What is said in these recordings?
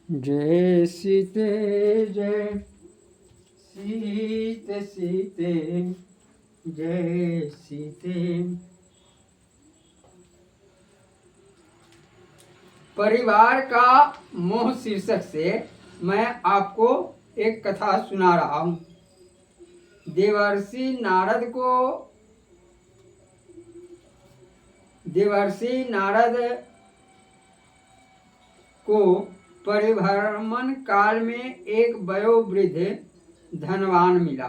जय सीते जय सीते सीते जय सीते। परिवार का मोह शीर्षक से मैं आपको एक कथा सुना रहा हूँ। देवर्षि नारद को परिभ्रमण काल में एक वयोवृद्ध धनवान मिला।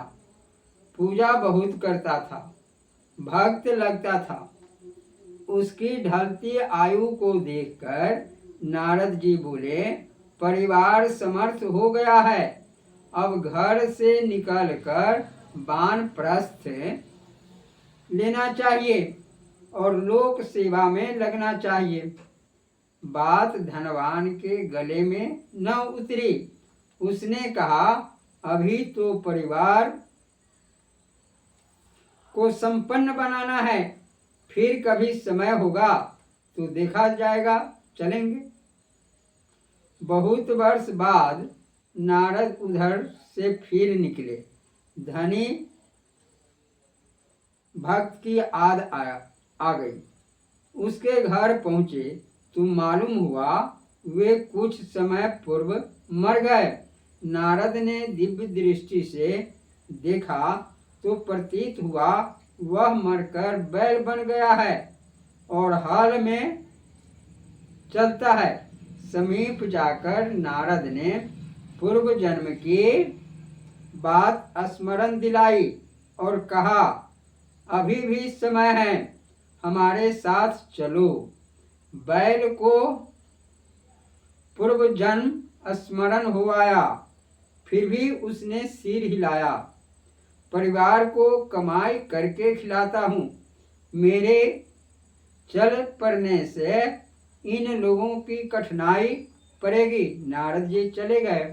पूजा बहुत करता था, भक्त लगता था। उसकी ढलती आयु को देखकर नारद जी बोले, परिवार समर्थ हो गया है, अब घर से निकलकर वानप्रस्थ लेना चाहिए और लोक सेवा में लगना चाहिए। बात धनवान के गले में न उतरी। उसने कहा, अभी तो परिवार को संपन्न बनाना है, फिर कभी समय होगा तो देखा जाएगा, चलेंगे। बहुत वर्ष बाद नारद उधर से फिर निकले। धनी भक्त की आद आ गई। उसके घर पहुंचे तो मालूम हुआ वे कुछ समय पूर्व मर गए। नारद ने दिव्य दृष्टि से देखा तो प्रतीत हुआ वह मरकर बैल बन गया है और हाल में चलता है। समीप जाकर नारद ने पूर्व जन्म की बात स्मरण दिलाई और कहा, अभी भी समय है, हमारे साथ चलो। बैल को पूर्व जन्म स्मरण हो आया, फिर भी उसने सिर हिलाया। परिवार को कमाई करके खिलाता हूँ, मेरे चल पड़ने से इन लोगों की कठिनाई पड़ेगी। नारद जी चले गए।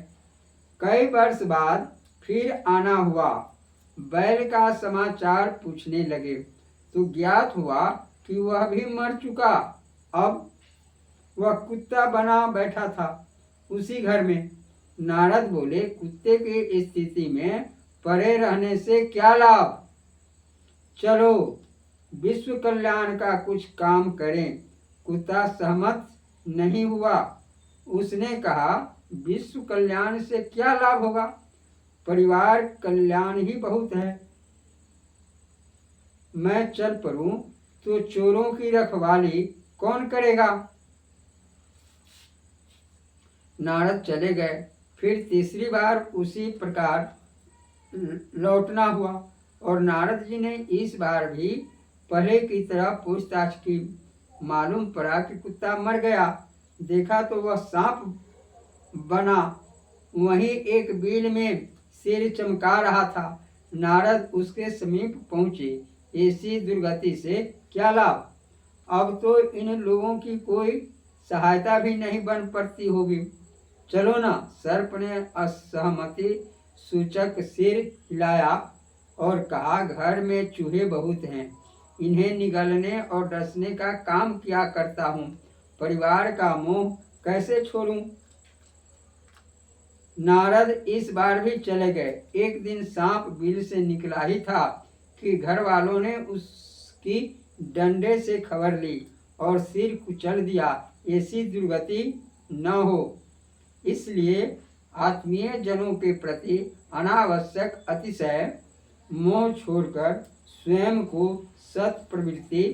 कई वर्ष बाद फिर आना हुआ। बैल का समाचार पूछने लगे तो ज्ञात हुआ कि वह भी मर चुका। अब वह कुत्ता बना बैठा था उसी घर में। नारद बोले, कुत्ते की स्थिति में पड़े रहने से क्या लाभ, चलो विश्व कल्याण का कुछ काम करें। कुत्ता सहमत नहीं हुआ। उसने कहा, विश्व कल्याण से क्या लाभ होगा, परिवार कल्याण ही बहुत है। मैं चल पड़ूं तो चोरों की रखवाली कौन करेगा। नारद चले गए। फिर तीसरी बार उसी प्रकार लौटना हुआ और नारद जी ने इस बार भी पहले की तरह पूछताछ की। मालूम पड़ा कि कुत्ता मर गया। देखा तो वह सांप बना वहीं एक बिल में सिर चमका रहा था। नारद उसके समीप पहुंचे। ऐसी दुर्गति से क्या लाभ, अब तो इन लोगों की कोई सहायता भी नहीं बन पड़ती होगी। चलो ना। सर्प ने असहमति सूचक सिर हिलाया और कहा, घर में चूहे बहुत हैं, इन्हें निगलने और डसने का काम किया करता हूँ, परिवार का मोह कैसे छोड़ूं। नारद इस बार भी चले गए। एक दिन सांप बिल से निकला ही था कि घर वालों ने उसकी डंडे से खबर ली और सिर कुचल दिया। ऐसी दुर्गति न हो, इसलिए आत्मीय जनों के प्रति अनावश्यक अतिशय मोह छोड़कर स्वयं को सत प्रवृत्ति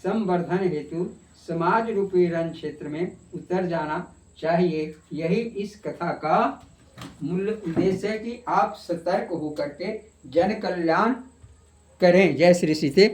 संवर्धन हेतु समाज रूपी रण क्षेत्र में उतर जाना चाहिए। यही इस कथा का मूल उद्देश्य है कि आप सतर्क होकर के जन कल्याण करें। जय श्री सीते।